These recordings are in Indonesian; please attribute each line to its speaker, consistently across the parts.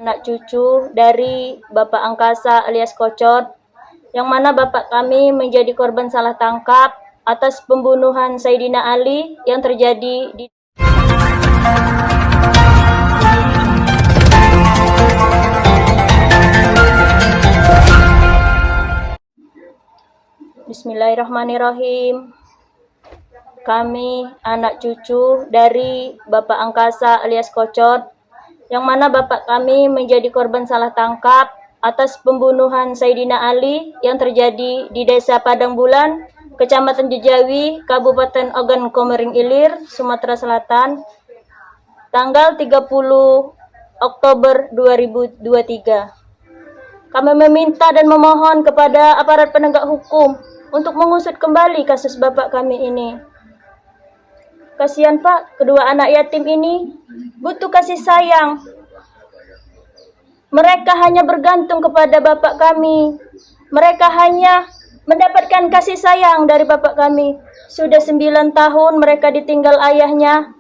Speaker 1: anak cucu dari Bapak Angkasa alias Kocot, yang mana Bapak kami menjadi korban salah tangkap atas pembunuhan Saidina Ali yang terjadi di Bismillahirrahmanirrahim. Kami anak cucu dari Bapak Angkasa alias Kocot, yang mana Bapak kami menjadi korban salah tangkap atas pembunuhan Saidina Ali yang terjadi di Desa Padang Bulan, Kecamatan Jejawi, Kabupaten Ogan Komering Ilir, Sumatera Selatan, tanggal 30 Oktober 2023. Kami meminta dan memohon kepada aparat penegak hukum untuk mengusut kembali kasus Bapak kami ini. Kasihan Pak, kedua anak yatim ini butuh kasih sayang. Mereka hanya bergantung kepada Bapak kami. Mereka hanya mendapatkan kasih sayang dari Bapak kami. Sudah 9 tahun mereka ditinggal ayahnya.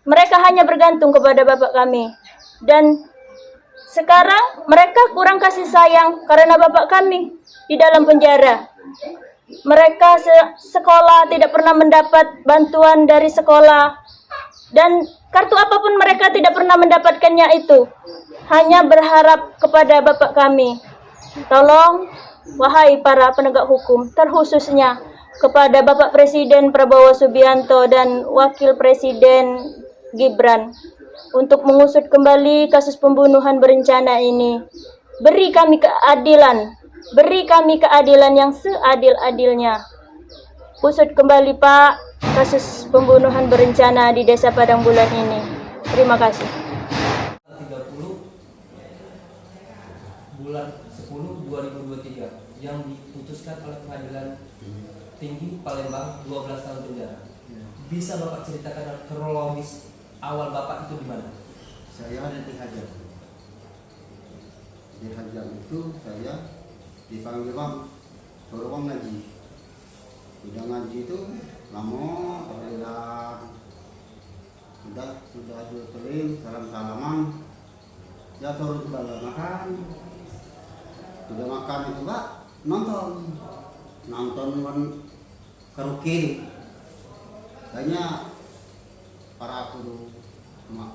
Speaker 1: Mereka hanya bergantung kepada Bapak kami. Dan sekarang mereka kurang kasih sayang karena Bapak kami di dalam penjara. Mereka sekolah tidak pernah mendapat bantuan dari sekolah, dan kartu apapun mereka tidak pernah mendapatkannya itu. Hanya berharap kepada Bapak kami. Tolong, wahai para penegak hukum, terkhususnya kepada Bapak Presiden Prabowo Subianto dan Wakil Presiden Gibran, untuk mengusut kembali kasus pembunuhan berencana ini. Beri kami keadilan. Beri kami keadilan yang seadil-adilnya. Usut kembali Pak kasus pembunuhan berencana di Desa Padang Bulan ini. Terima kasih.
Speaker 2: 30 bulan 10 2023 yang diputuskan oleh Pengadilan Tinggi Palembang 12 tahun penjara. Bisa Bapak ceritakan kronologis awal Bapak itu di mana?
Speaker 3: Saya ada di Hajar. Di Hajar itu saya dipanggil bang, suruh bang ngaji. Udah ngaji itu lama terlihat, sudah teling salam-salaman. Ya suruh juga makan. Udah makan itu pak, nonton kan karaoke. Kayaknya para aku mak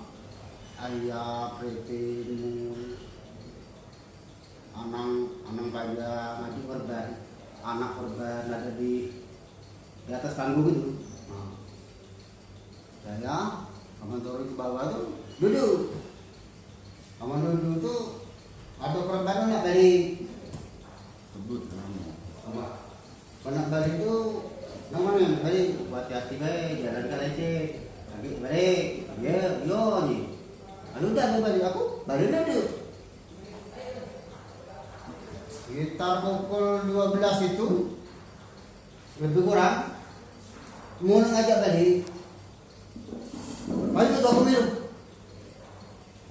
Speaker 3: ayah pretin anang pada ngaji korban, anak korban ada di atas panggung itu. Nah, saya kamu turun ke bawah tuh duduk. Kamu duduk tuh ada korban nak balik. Sebut namanya. Kamu nak balik itu namanya balik buat hati baik, jalan ke lecet. Lagi balik, ya, yo nih. Lalu udah balik aku, balik duduk. Sekitar pukul 12 itu lebih kurang mau ngajak balik. Balik itu aku minum.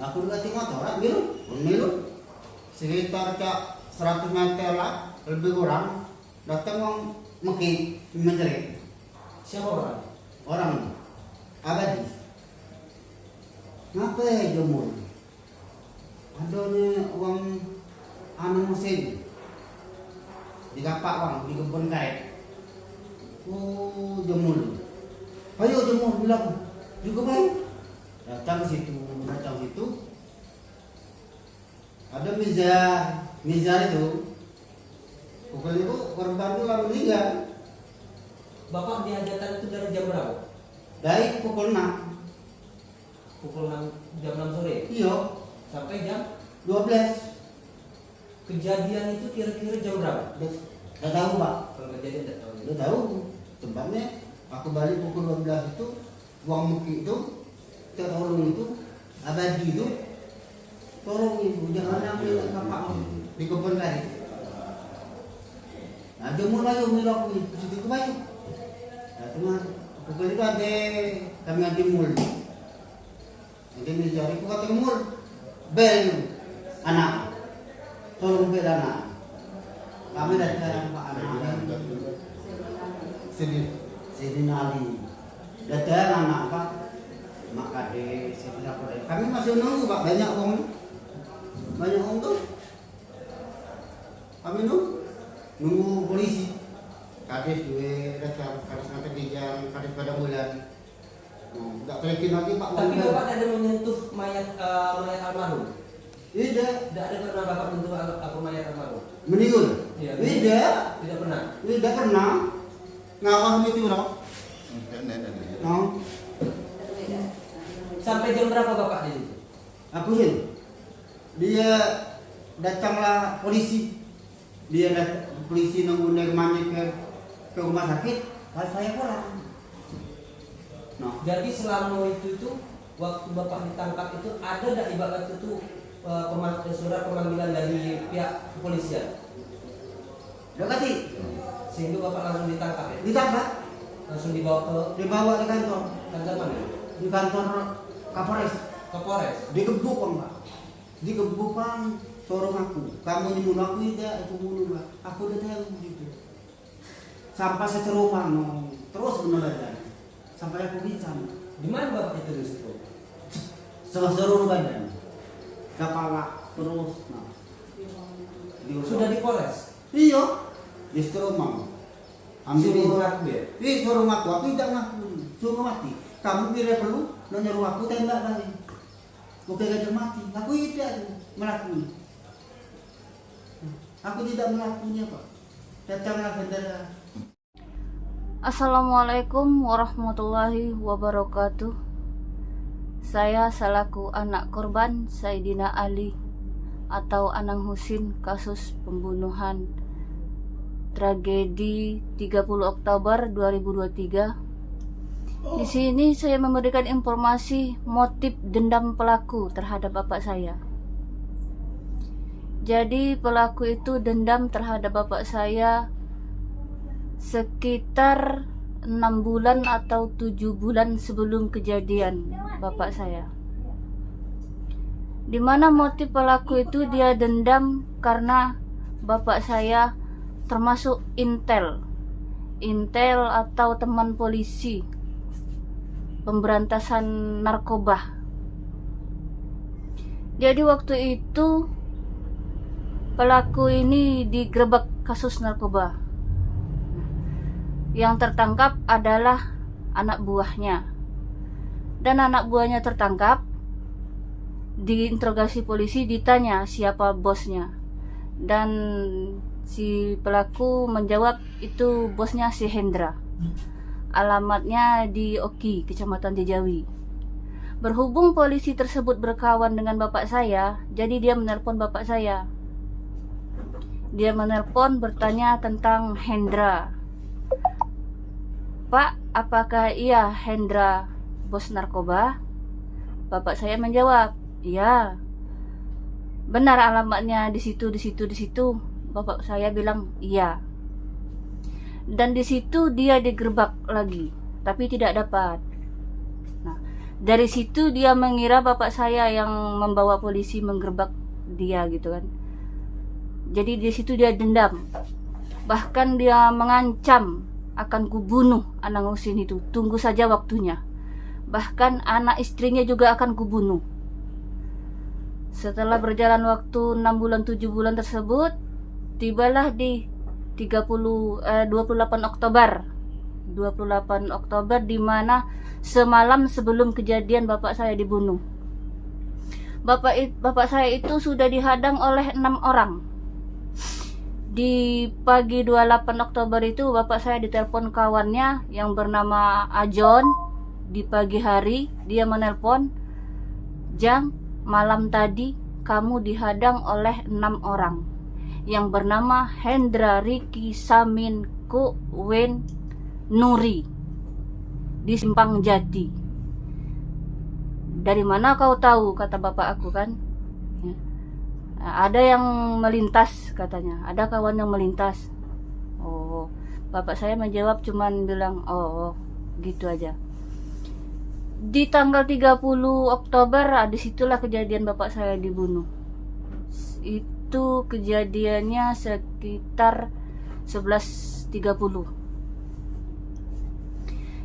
Speaker 3: Aku ganti motor, minum. Sekitar 100 meter lah lebih kurang datang orang meki menjerit.
Speaker 2: Siapa orang?
Speaker 3: Orang abadi. Ngapa ya jemur? Adanya uang anu musim di kapak bang, di kebun karet. Oh jemur. Ayo jemur bilang juga baik. Datang situ. Ada mizar itu. Pukul itu korban itu lalu meninggal.
Speaker 2: Bapak dihajatan itu dari jam berapa?
Speaker 3: Dari pukul 6.
Speaker 2: Pukul 6, jam 6 sore?
Speaker 3: Iya.
Speaker 2: Sampai jam
Speaker 3: 12.
Speaker 2: Kejadian itu kira-kira jam berapa?
Speaker 3: Tidak tahu pak.
Speaker 2: Kalau kejadian tidak tahu.
Speaker 3: Tidak tahu. Tempatnya aku balik pukul 12 itu uang muki itu tolong itu abadi itu tolong ibu jangan ambil kapak di kebun tadi. Nah jemur aja milok di situ ke bayu. Nah cuma pukul itu ada kami ada mul. Jadi mencari aku kata mul bel anak tolong bel anak. Kami datang pak anak sini nali datang anak pak mak kade sini apa kami masih nunggu pak banyak uang nunggu polisi. Kades dua datang, kades nanti dijang, kades pada bulan. Nggak terekin lagi Pak.
Speaker 2: Tapi bapak tidak ada menyentuh mayat almarhum.
Speaker 3: Tidak.
Speaker 2: Tidak ada pernah bapak menyentuh mayat almarhum.
Speaker 3: Meninggal.
Speaker 2: Iya.
Speaker 3: Tidak.
Speaker 2: Tidak pernah.
Speaker 3: Tidak pernah. Ngawah itu no. No.
Speaker 2: Sampai jam berapa bapak di situ?
Speaker 3: Aku sih. Dia datanglah polisi. Dia polisi nunggu negemanya ke rumah sakit. Lalu saya pulang. No.
Speaker 2: Jadi selama itu waktu bapak ditangkap itu ada tidak ibarat itu surat pemanggilan dari pihak kepolisian?
Speaker 3: Udah kasih.
Speaker 2: Sehingga bapak langsung ditangkap ya?
Speaker 3: Ditangkap.
Speaker 2: Langsung dibawa
Speaker 3: Dibawa di kantor.
Speaker 2: kantor mana?
Speaker 3: Di kantor Kapolres.
Speaker 2: Kapolres.
Speaker 3: Digebuk Pak. Digebuk Bang. Sorong aku. Kamu nyuruh aku tidak, aku bunuh Pak. Aku udah tahu gitu. Sampai seterumah no. Terus benar sampai aku pingsan.
Speaker 2: Di mana bapak itu di situ?
Speaker 3: Seluruh badan. Kepala terus. Nah.
Speaker 2: Sudah di Polres?
Speaker 3: Iya. Di seterumah.
Speaker 2: Suruh ngaku ya?
Speaker 3: Suruh ngaku. Aku tidak ngaku. Suruh mati. Kamu kira perlu nyuruh aku tembak balik. Oke gajah mati. Aku tidak melakukan. Aku tidak melakukannya Pak. Datanglah bendera.
Speaker 4: Assalamualaikum warahmatullahi wabarakatuh. Saya selaku anak korban Saidina Ali atau Anang Husin kasus pembunuhan tragedi 30 Oktober 2023. Di sini saya memberikan informasi motif dendam pelaku terhadap bapak saya. Jadi pelaku itu dendam terhadap bapak saya sekitar 6 bulan atau 7 bulan sebelum kejadian bapak saya. Dimana motif pelaku itu dia dendam karena bapak saya termasuk intel atau teman polisi pemberantasan narkoba. Jadi waktu itu pelaku ini digerebek kasus narkoba. Yang tertangkap adalah anak buahnya. Dan anak buahnya tertangkap, diinterogasi polisi, ditanya siapa bosnya. Dan si pelaku menjawab itu bosnya si Hendra. Alamatnya di Oki, Kecamatan Jejawi. Berhubung polisi tersebut berkawan dengan bapak saya, jadi dia menelpon bapak saya. Dia menelpon bertanya tentang Hendra. Pak, apakah iya Hendra bos narkoba? Bapak saya menjawab, iya. Benar alamatnya di situ. Bapak saya bilang, iya. Dan di situ dia digerebek lagi, tapi tidak dapat. Nah, dari situ dia mengira bapak saya yang membawa polisi menggerebek dia gitu kan. Jadi di situ dia dendam. Bahkan dia mengancam akan kubunuh Anang Husin itu, tunggu saja waktunya. Bahkan anak istrinya juga akan kubunuh. Setelah berjalan waktu 6 bulan 7 bulan tersebut, tibalah di 28 Oktober di mana semalam sebelum kejadian bapak saya dibunuh. Bapak saya itu sudah dihadang oleh 6 orang. Di pagi 28 Oktober itu bapak saya ditelepon kawannya yang bernama Ajon. Di pagi hari dia menelpon, "Jang, malam tadi kamu dihadang oleh 6 orang yang bernama Hendra, Riki, Samin, Wen, Nuri di Simpang Jati." "Dari mana kau tahu?" kata bapak aku kan. "Ada yang melintas," katanya. "Ada kawan yang melintas." Oh, bapak saya menjawab cuman bilang, "Oh, gitu aja." Di tanggal 30 Oktober, disitulah kejadian bapak saya dibunuh. Itu kejadiannya sekitar 11.30.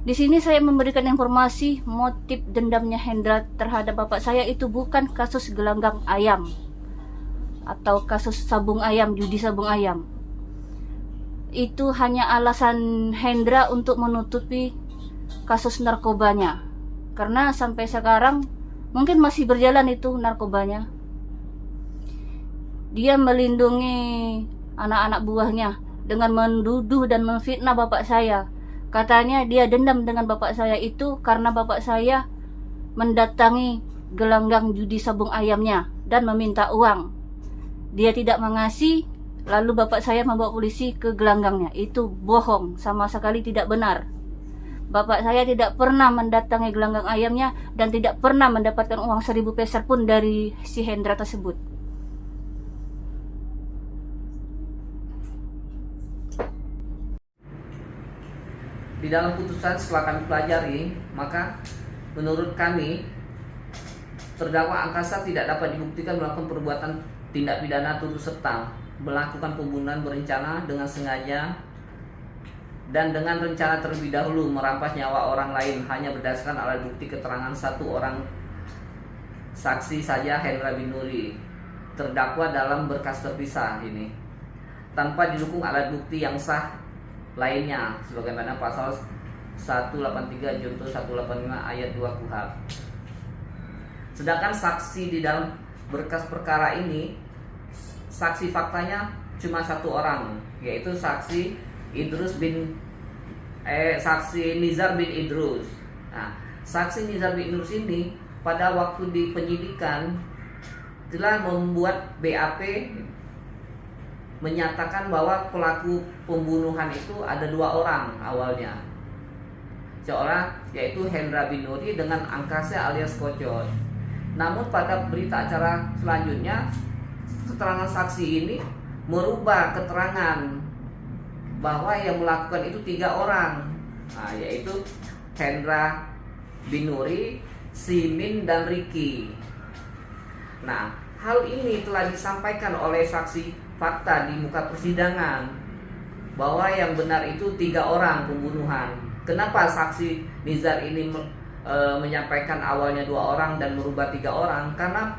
Speaker 4: Di sini saya memberikan informasi motif dendamnya Hendra terhadap bapak saya itu bukan kasus gelanggang ayam atau kasus sabung ayam, judi sabung ayam. itu hanya alasan Hendra untuk menutupi kasus narkobanya. Karena sampai sekarang mungkin masih berjalan itu narkobanya. Dia melindungi anak-anak buahnya dengan menduduh dan memfitnah bapak saya. Katanya dia dendam dengan bapak saya itu karena bapak saya mendatangi gelanggang judi sabung ayamnya dan meminta uang. Dia tidak mengasih, lalu bapak saya membawa polisi ke gelanggangnya. Itu bohong, sama sekali tidak benar. Bapak saya tidak pernah mendatangi gelanggang ayamnya dan tidak pernah mendapatkan uang 1.000 peser pun dari si Hendra tersebut.
Speaker 5: Di dalam putusan setelah kami pelajari, maka menurut kami terdakwa Angkasa tidak dapat dibuktikan melakukan perbuatan tindak pidana turut serta melakukan pembunuhan berencana dengan sengaja dan dengan rencana terlebih dahulu merampas nyawa orang lain hanya berdasarkan alat bukti keterangan satu orang saksi saja, Hendra Binuri, terdakwa dalam berkas terpisah ini, tanpa didukung alat bukti yang sah lainnya sebagaimana pasal 183 junto 185 ayat 2 KUHP. Sedangkan saksi di dalam berkas perkara ini, saksi faktanya cuma satu orang, yaitu saksi saksi Nizar bin Idrus. Nah, saksi Nizar bin Idrus ini pada waktu di penyidikan telah membuat BAP menyatakan bahwa pelaku pembunuhan itu ada 2 orang awalnya. Seorang yaitu Hendra Binuri dengan Angkasa alias Kocot. Namun pada berita acara selanjutnya, keterangan saksi ini merubah keterangan bahwa yang melakukan itu 3 orang, yaitu Hendra Binuri, Simin, dan Ricky. Nah, hal ini telah disampaikan oleh saksi fakta di muka persidangan bahwa yang benar itu 3 orang pembunuhan. Kenapa saksi Nizar ini menyampaikan awalnya 2 orang dan merubah 3 orang? Karena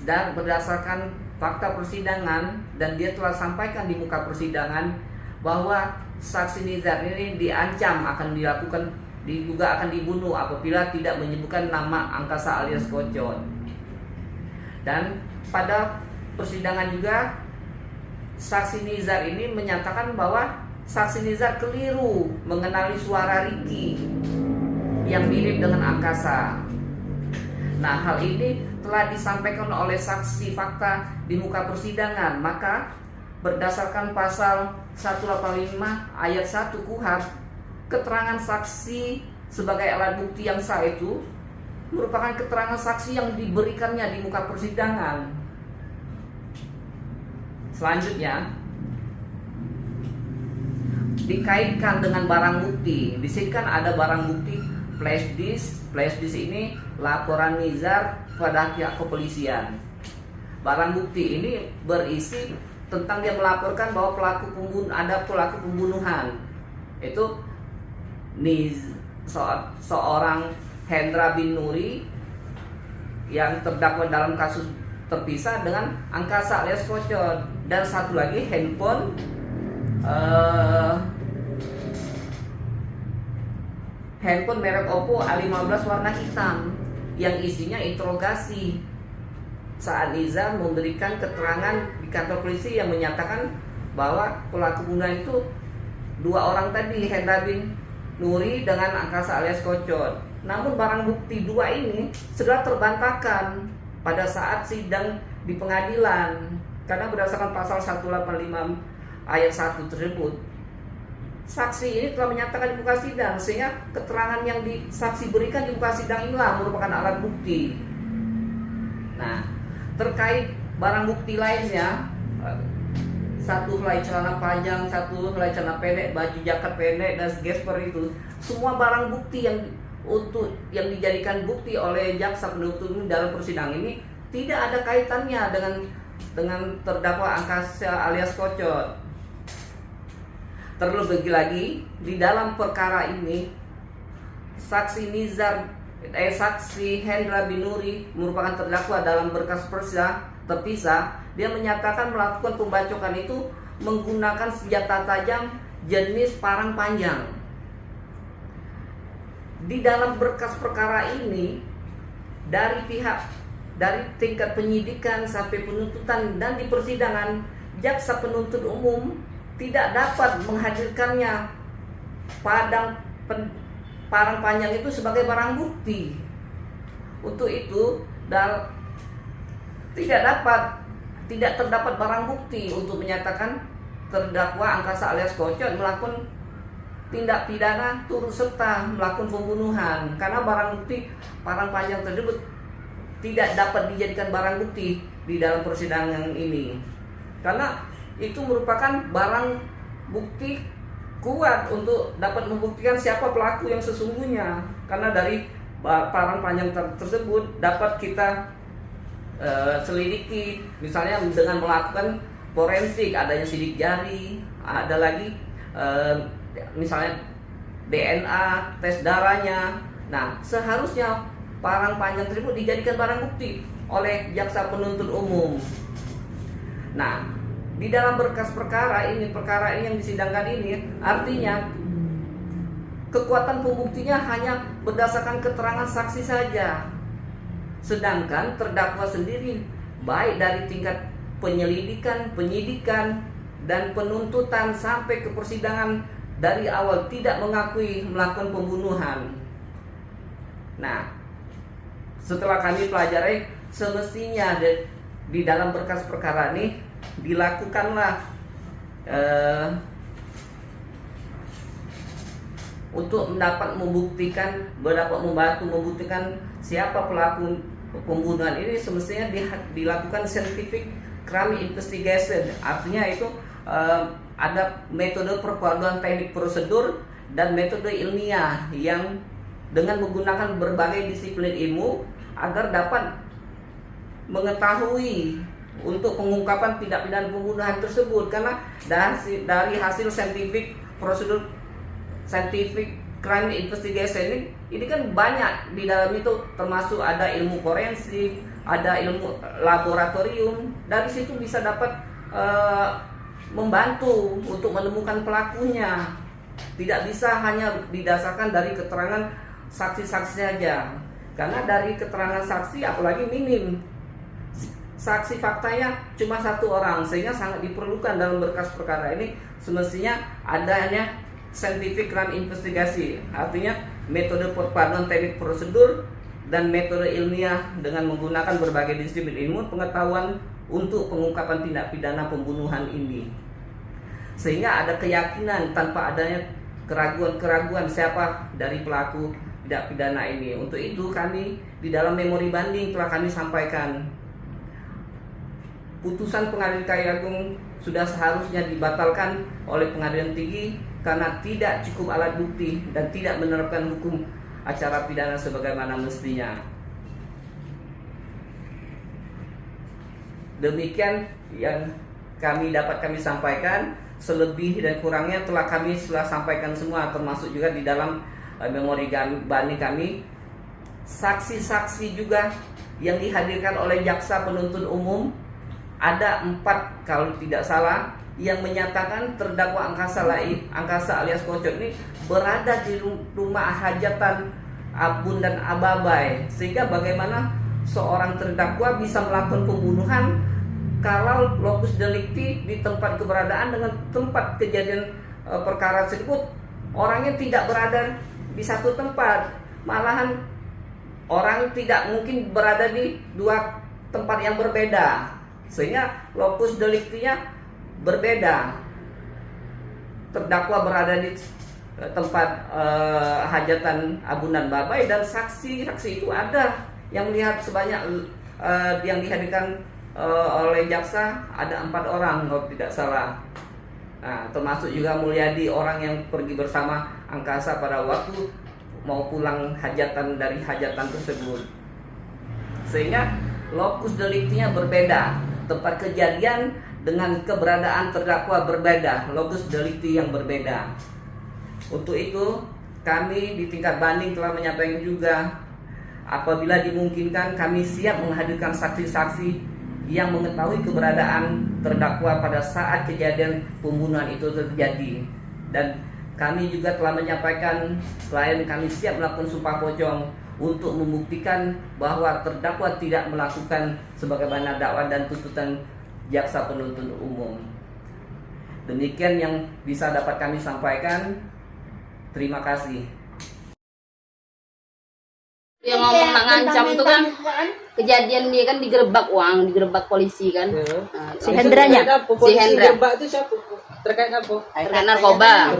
Speaker 5: dan berdasarkan fakta persidangan dan dia telah sampaikan di muka persidangan bahwa saksi Nizar ini diancam akan diduga akan dibunuh apabila tidak menyebutkan nama Angkasa alias Kocot. Dan pada persidangan juga saksi Nizar ini menyatakan bahwa saksi Nizar keliru mengenali suara Ricky yang mirip dengan Angkasa. Nah, hal ini telah disampaikan oleh saksi fakta di muka persidangan. Maka berdasarkan pasal 185 ayat 1 KUHP, keterangan saksi sebagai alat bukti yang sah itu merupakan keterangan saksi yang diberikannya di muka persidangan. Selanjutnya dikaitkan dengan barang bukti. Di sini kan ada barang bukti flash disk. Flash disk ini laporan Nizar pada pihak kepolisian. Barang bukti ini berisi tentang dia melaporkan bahwa ada pelaku pembunuhan. Itu seorang Hendra Binuri yang terdakwa dalam kasus terpisah dengan Angkasa alias Kocot, dan satu lagi handphone merek Oppo A15 warna hitam yang isinya interogasi saat Nizar memberikan keterangan di kantor polisi yang menyatakan bahwa pelaku pembunuhan itu 2 orang tadi, Hendra bin Nuri dengan Angkasa alias Kocot. Namun barang bukti 2 ini sudah terbantahkan pada saat sidang di pengadilan karena berdasarkan pasal 185 ayat 1 tersebut, saksi ini telah menyatakan di muka sidang, sehingga keterangan yang saksi berikan di muka sidang inilah merupakan alat bukti. Nah, terkait barang bukti lainnya, 1 helai celana panjang, 1 helai celana pendek, baju jaket pendek, dan gesper itu semua barang bukti yang dijadikan bukti oleh jaksa penuntut umum dalam persidangan ini tidak ada kaitannya dengan terdakwa Angkasa alias Kocot. Terlebih lagi di dalam perkara ini saksi Hendra Binuri merupakan terdakwa dalam berkas terpisah. Dia menyatakan melakukan pembacokan itu menggunakan senjata tajam jenis parang panjang. Di dalam berkas perkara ini, dari tingkat penyidikan sampai penuntutan dan di persidangan, jaksa penuntut umum tidak dapat menghadirkannya parang panjang itu sebagai barang bukti. Untuk itu tidak terdapat barang bukti untuk menyatakan terdakwa Angkasa alias Kocot melakukan tindak pidana turut serta melakukan pembunuhan, karena barang bukti parang panjang tersebut tidak dapat dijadikan barang bukti di dalam persidangan ini, karena itu merupakan barang bukti kuat untuk dapat membuktikan siapa pelaku yang sesungguhnya, karena dari parang panjang tersebut dapat kita selidiki, misalnya dengan melakukan forensik, adanya sidik jari, ada lagi misalnya DNA, tes darahnya. Nah, seharusnya parang panjang tersebut dijadikan barang bukti oleh jaksa penuntut umum. Nah, di dalam berkas perkara ini yang disidangkan ini, artinya kekuatan pembuktinya hanya berdasarkan keterangan saksi saja. Sedangkan terdakwa sendiri baik dari tingkat penyelidikan, penyidikan, dan penuntutan sampai ke persidangan dari awal tidak mengakui melakukan pembunuhan. Nah, setelah kami pelajari, semestinya di dalam berkas perkara ini dilakukanlah untuk membantu membuktikan siapa pelaku pembunuhan ini. Semestinya dilakukan scientific crime investigation, artinya itu ada metode perpaduan teknik prosedur dan metode ilmiah yang dengan menggunakan berbagai disiplin ilmu agar dapat mengetahui untuk pengungkapan tindak pidana pembunuhan tersebut. Karena dari hasil scientific prosedur, scientific crime investigation ini kan banyak di dalam itu, termasuk ada ilmu forensik, ada ilmu laboratorium. Dari situ bisa dapat membantu untuk menemukan pelakunya. Tidak bisa hanya didasarkan dari keterangan saksi-saksi saja, karena dari keterangan saksi apalagi minim, saksi faktanya cuma satu orang, sehingga sangat diperlukan dalam berkas perkara ini semestinya adanya scientific crime investigasi, artinya metode perpaduan teknik prosedur dan metode ilmiah dengan menggunakan berbagai disiplin ilmu pengetahuan untuk pengungkapan tindak pidana pembunuhan ini, sehingga ada keyakinan tanpa adanya keraguan-keraguan siapa dari pelaku tindak pidana ini. Untuk itu kami di dalam memori banding telah kami sampaikan, putusan Pengadilan Negeri Agung sudah seharusnya dibatalkan oleh Pengadilan Tinggi karena tidak cukup alat bukti dan tidak menerapkan hukum acara pidana sebagaimana mestinya. Demikian yang dapat kami sampaikan. Selebih dan kurangnya telah kami sampaikan semua, termasuk juga di dalam memori banding kami. Saksi-saksi juga yang dihadirkan oleh jaksa penuntut umum ada 4 kalau tidak salah, yang menyatakan terdakwa Angkasa alias Kocot ini berada di rumah hajatan Abun dan Ababai, sehingga bagaimana seorang terdakwa bisa melakukan pembunuhan kalau lokus delikti di tempat keberadaan dengan tempat kejadian perkara tersebut orangnya tidak berada di satu tempat, malahan orang tidak mungkin berada di 2 tempat yang berbeda, sehingga lokus deliktinya berbeda. Terdakwa berada di tempat hajatan Abun dan Babai, dan saksi-saksi itu ada yang melihat sebanyak yang dihadirkan oleh jaksa ada 4 orang kalau tidak salah. Nah, termasuk juga Mulyadi, orang yang pergi bersama Angkasa pada waktu mau pulang hajatan dari hajatan tersebut, sehingga lokus deliktinya berbeda, tempat kejadian dengan keberadaan terdakwa berbeda, lokus delikti yang berbeda. Untuk itu kami di tingkat banding telah menyampaikan juga, apabila dimungkinkan kami siap menghadirkan saksi-saksi yang mengetahui keberadaan terdakwa pada saat kejadian pembunuhan itu terjadi. Dan kami juga telah menyampaikan klien kami siap melakukan sumpah pocong untuk membuktikan bahwa terdakwa tidak melakukan sebagaimana dakwaan dan tuntutan jaksa penuntut umum. Demikian yang bisa dapat kami sampaikan. Terima kasih.
Speaker 4: Yang ngomong nak ngancam tuh kan kejadian dia kan digerebek digerebek polisi kan.
Speaker 1: Si Hendranya.
Speaker 4: Si Hendra.
Speaker 2: itu siapa? Terkait apa?
Speaker 4: Terkait narkoba.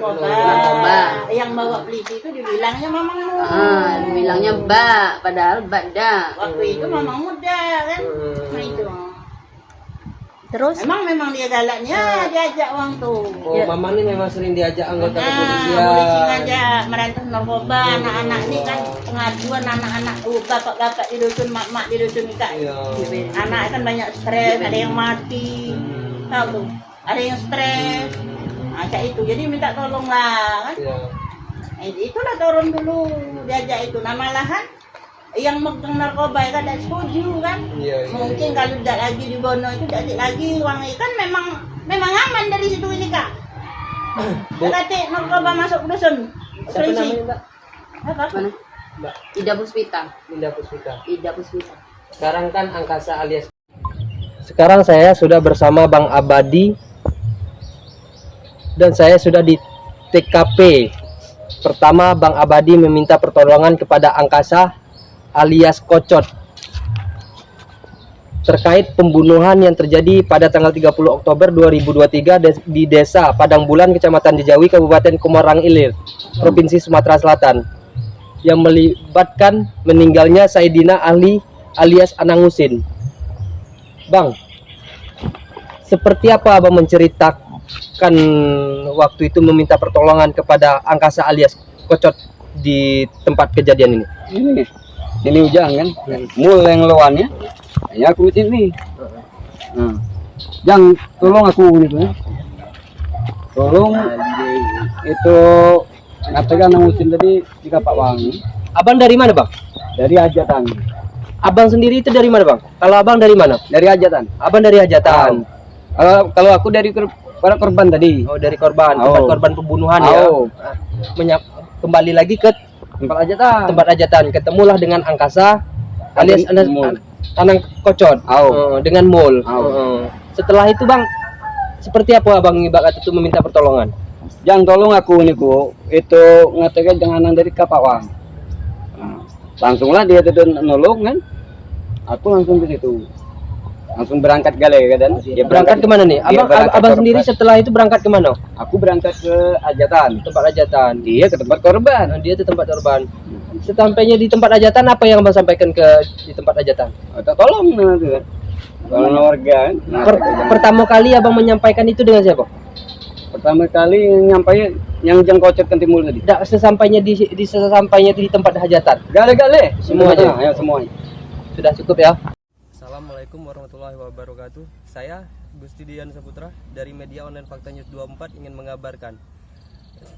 Speaker 6: Yang bawa polisi itu dibilangnya mamangmu.
Speaker 4: Dibilangnya Mbak, padahal Mbak dah.
Speaker 6: Waktu itu mamang muda kan. Nah itu.
Speaker 1: Terus
Speaker 6: Memang dia galaknya diajak uang tuh.
Speaker 2: Oh, mama ini memang sering diajak anggota kepolisian.
Speaker 6: Polisi ngajak merantas narkoba, anak-anak ini kan pengaduan anak-anak bapak-bapak di dusun, mak-mak di dusun Ika.
Speaker 2: Iya.
Speaker 6: Anak kan banyak stres, ada yang mati. Tahu tuh, ada yang stres. Ajak itu, jadi minta tolong lah kan.
Speaker 2: Iya.
Speaker 6: Itulah turun dulu diajak itu. Nah malahan yang megang narkoba kan tidak setuju kan.
Speaker 2: Iya.
Speaker 6: Mungkin kalau tidak lagi di Bono itu tidak lagi uang ikan memang aman dari situ ini kak. Berarti narkoba masuk dusun.
Speaker 2: Siapa namanya, Mbak?
Speaker 6: Apa?
Speaker 4: Mana?
Speaker 2: Mbak
Speaker 4: Ida Puspita.
Speaker 2: Linda Puspita.
Speaker 4: Ida Puspita.
Speaker 2: Sekarang kan Angkasa alias. Sekarang saya sudah bersama Bang Abadi dan saya sudah di TKP. Pertama, Bang Abadi meminta pertolongan kepada Angkasa alias Kocot terkait pembunuhan yang terjadi pada tanggal 30 Oktober 2023 di Desa Padang Bulan, Kecamatan Jejawi, Kabupaten Komarang Ilir, Provinsi Sumatera Selatan, yang melibatkan meninggalnya Saidina Ali alias Anangusin. Bang, seperti apa Abang menceritakan waktu itu meminta pertolongan kepada Angkasa alias Kocot di tempat kejadian ini?
Speaker 7: Ini hujan kan, mul yang lawannya, ya aku di sini. Jang, tolong aku gitu ya. Tolong itu ngatakan nangusin tadi di Kapak Wangi
Speaker 2: Abang dari mana Bang?
Speaker 7: dari hajatan.
Speaker 2: Abang sendiri itu dari mana Bang? Kalau Abang dari mana?
Speaker 7: Dari hajatan.
Speaker 2: Abang dari hajatan.
Speaker 7: Kalau aku dari para korban tadi.
Speaker 2: Oh, dari korban, tempat
Speaker 7: Oh.
Speaker 2: korban pembunuhan
Speaker 7: Oh.
Speaker 2: ya. Kembali lagi ke
Speaker 7: Tempat hajatan.
Speaker 2: tempat hajatan, ketemulah dengan Angkasa alias
Speaker 7: Mul.
Speaker 2: Anang Kocot. Dengan Mul. Setelah itu Bang, seperti apa Abang ibarat itu meminta pertolongan?
Speaker 7: Jang, tolong aku niku itu ngatakan jangan dari Kapak Wangi. Langsunglah dia itu nolong kan. Aku langsung ke situ. Langsung berangkat gale kan. Dia
Speaker 2: Berangkat kemana nih?
Speaker 7: dia berangkat
Speaker 2: Abang
Speaker 7: ke
Speaker 2: sendiri
Speaker 7: tempat-
Speaker 2: setelah itu berangkat kemana?
Speaker 7: Aku berangkat ke hajatan.
Speaker 2: Tempat hajatan.
Speaker 7: Dia ke tempat korban.
Speaker 2: Dia ke tempat korban. Sesampainya di tempat hajatan, apa yang Abang sampaikan di tempat hajatan?
Speaker 7: Tolong nanti kan. Tolong warga kan. Nah,
Speaker 2: Pertama kali Abang menyampaikan itu dengan siapa?
Speaker 7: pertama kali nyampai yang jang Kocot kan timur tadi.
Speaker 2: Sesampainya di tempat hajatan.
Speaker 7: Gale-gale
Speaker 2: Semuanya?
Speaker 7: Ya semuanya.
Speaker 2: Sudah cukup ya. Assalamualaikum warahmatullahi wabarakatuh. Saya Gusti Dian Saputra dari media online Fakta News 24 ingin mengabarkan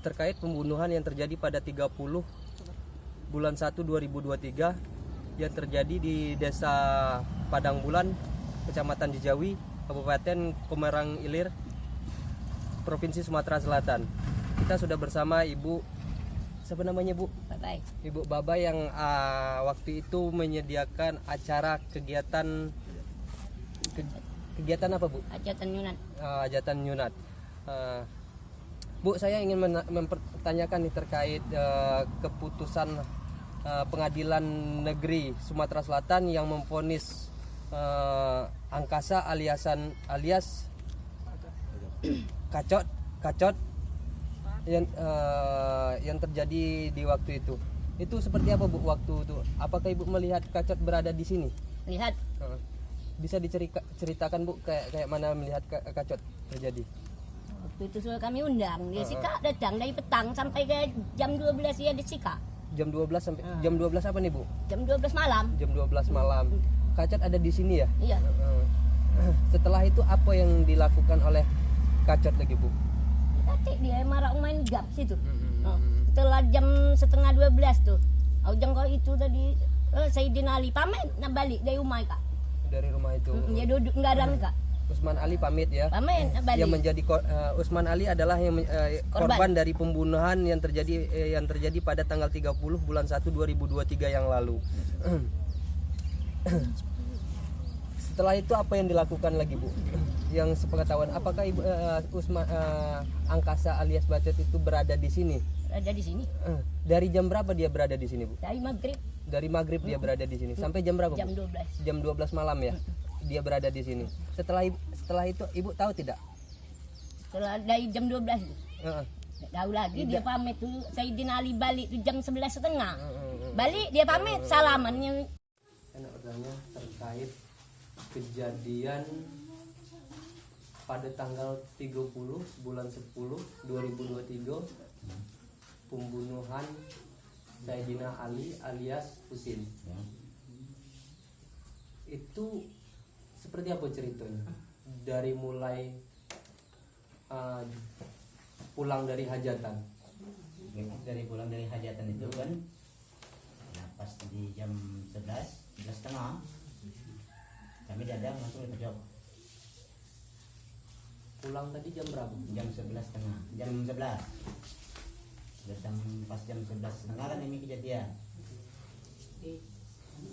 Speaker 2: terkait pembunuhan yang terjadi pada 30 bulan 1 2023 yang terjadi di Desa Padang Bulan, Kecamatan Jejawi, Kabupaten Komarang Ilir, Provinsi Sumatera Selatan. Kita sudah bersama Ibu, siapa namanya Bu?
Speaker 4: Bye-bye.
Speaker 2: Ibu Baba yang waktu itu menyediakan acara kegiatan apa Bu?
Speaker 4: Hajatan Yunat.
Speaker 2: Hajatan Yunat. Bu, saya ingin mempertanyakan nih terkait keputusan Pengadilan Negeri Sumatera Selatan yang memvonis Angkasa alias Kacot yang terjadi di waktu itu. Itu seperti apa Bu waktu itu? Apakah Ibu melihat Kacot berada di sini?
Speaker 4: Lihat,
Speaker 2: Bisa diceritakan Bu kayak mana melihat Kacot terjadi?
Speaker 8: Waktu itu sudah kami undang, dia Sika datang dari petang sampai ke jam 12 dia di Sika.
Speaker 2: Jam 12 sampai jam 12 apa nih Bu?
Speaker 8: Jam 12 malam.
Speaker 2: Jam 12 malam. Kacot ada di sini ya?
Speaker 8: Iya.
Speaker 2: Setelah itu apa yang dilakukan oleh Kacot lagi Bu?
Speaker 8: Tadi dia marah main gap situ. Setelah jam setengah 12 tuh. Ujung kau itu tadi Saidina Ali pamit nak balik dari rumah Kak.
Speaker 2: Dari rumah itu.
Speaker 8: Dia duduk ngarang Kak.
Speaker 2: Usman Ali pamit ya.
Speaker 8: Pamit balik.
Speaker 2: Yang menjadi Usman Ali adalah yang korban dari pembunuhan yang terjadi pada tanggal 30 bulan 1 2023 yang lalu. Setelah itu apa yang dilakukan lagi, Bu? Yang sepengetahuan, apakah Ibu Usman Angkasa alias Bacot itu berada di sini?
Speaker 8: Ada di sini.
Speaker 2: Dari jam berapa dia berada di sini, Bu?
Speaker 8: Dari maghrib
Speaker 2: Dari maghrib dia berada di sini. Sampai jam berapa, Bu?
Speaker 8: jam 12.
Speaker 2: Jam 12 malam ya. Dia berada di sini. Setelah itu Ibu tahu tidak?
Speaker 8: Setelah dari jam 12 tu.
Speaker 2: Heeh.
Speaker 8: Tak tahu lagi dia pamit tu. Sayyidina Ali balik tu jam 11.30. Balik dia pamit salamannya.
Speaker 2: Enak bertanya terkait kejadian pada tanggal 30 bulan 10 2023 pembunuhan Sayyidina Ali alias Husin. Itu seperti apa ceritanya? Dari mulai pulang dari hajatan.
Speaker 9: Dari pulang dari hajatan itu kan, nah pas di jam 11:30 kami dadang langsung ke pojok.
Speaker 2: Pulang tadi jam berapa?
Speaker 9: Jam 11:30, jam 11 datang pas jam 11:30 kan ini kejadian.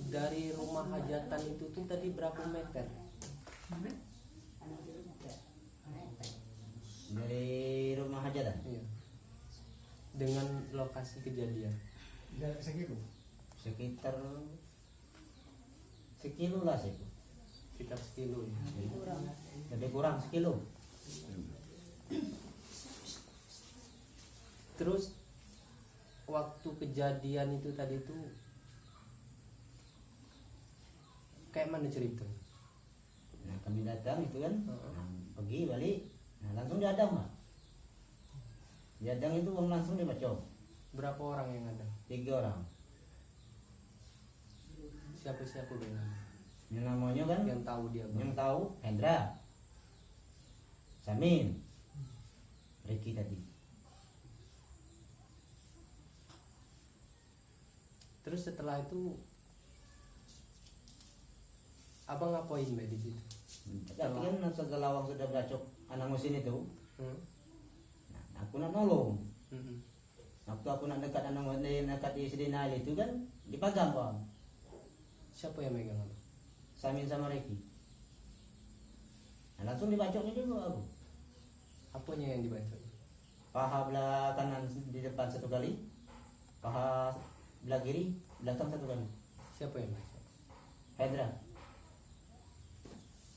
Speaker 2: Dari rumah hajatan itu tuh tadi berapa meter?
Speaker 9: Dari rumah hajatan
Speaker 2: Iya. Dengan lokasi kejadian.
Speaker 9: sekitar sekilo lah sih,
Speaker 2: Sekitar sekilo ya.
Speaker 9: lebih kurang sekilo.
Speaker 2: Terus waktu kejadian itu tadi tuh kayak mana ceritanya?
Speaker 9: Nah kami datang itu kan, nah, pergi balik, nah langsung diadang lah. Diadang itu uang langsung dibacok.
Speaker 2: Berapa orang yang ada?
Speaker 9: 3 orang.
Speaker 2: Siapa-siapa dengan
Speaker 9: Yang namanya kan,
Speaker 2: yang tahu dia, Bang?
Speaker 9: yang tahu Hendra, Samin, Ricky tadi.
Speaker 2: Terus setelah itu abang ngapain Mbak di situ?
Speaker 9: Tapi kan setelah Lawang sudah bacok anak musin itu,
Speaker 2: Hmm?
Speaker 9: nah, aku nak nolong.
Speaker 2: Mm-mm.
Speaker 9: Waktu aku nak dekat anak musin dekat di Sidina Ali itu kan dipegang bang,
Speaker 2: Siapa yang megang abang?
Speaker 9: Samin sama Ricky. Nah, langsung dibacoknya juga aku.
Speaker 2: Apanya yang dibaca?
Speaker 9: Paha belah kanan di depan 1 kali, paha belah kiri belakang 1 kali.
Speaker 2: Siapa yang baca?
Speaker 9: Hendra,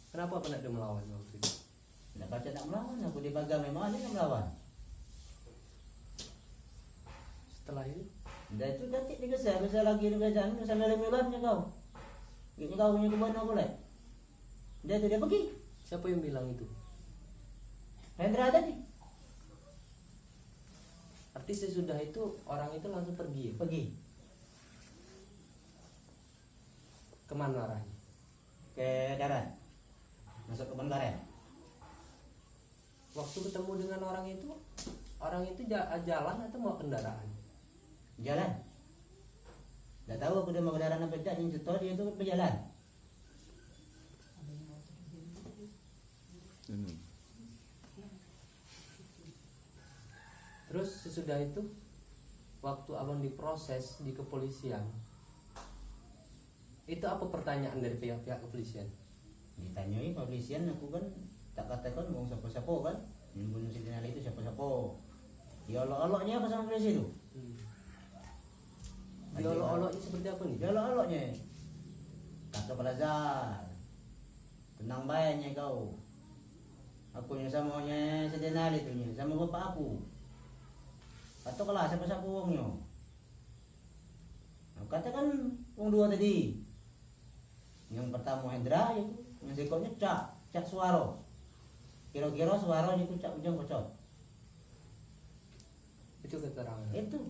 Speaker 2: Kenapa pernah dia melawan waktu itu?
Speaker 9: tidak baca nak melawan, aku dipegang memang dia nak melawan.
Speaker 2: Setelah itu
Speaker 9: Dah itu ganti digeser lagi di kerajaan sampai lemelannya kau. Ini kau punya kebun apa boleh? Dia tu dia pergi.
Speaker 2: siapa yang bilang itu?
Speaker 9: Hendra tadi
Speaker 2: Artis sesudah itu orang itu langsung pergi ya?
Speaker 9: pergi
Speaker 2: Kemana arahnya?
Speaker 9: ke darat, masuk ke Bangkaret.
Speaker 2: Waktu ketemu dengan orang itu jalan atau mau kendaraan?
Speaker 9: Jalan. Dah tahu aku dia mau kendaraan apa tidak, yang tahu dia tu berjalan.
Speaker 2: Terus sesudah itu waktu abang diproses di kepolisian, itu apa pertanyaan dari pihak kepolisian?
Speaker 9: Ditanyai kepolisian, aku kan tak katakan mau siapa-siapa kan, yang bunuh Sidina Ali itu siapa-siapa. Ya Allah-Allahnya apa sama polisi itu?
Speaker 2: Diolok-oloknya seperti apa nih?
Speaker 9: Ya Allah-Allahnya kata Pelazar, tenang bayarnya kau. Aku yang samanya Sidina Ali tu nya, sama bapak aku. Kata kalah siapa-siapa uangnya. Katakan uang 2 tadi. Yang pertama Hendra itu, yang berikutnya Cak Suaro. Kira-kira Suaro itu Cak Ujang Kocot.
Speaker 2: Itu keterangan.
Speaker 9: Itu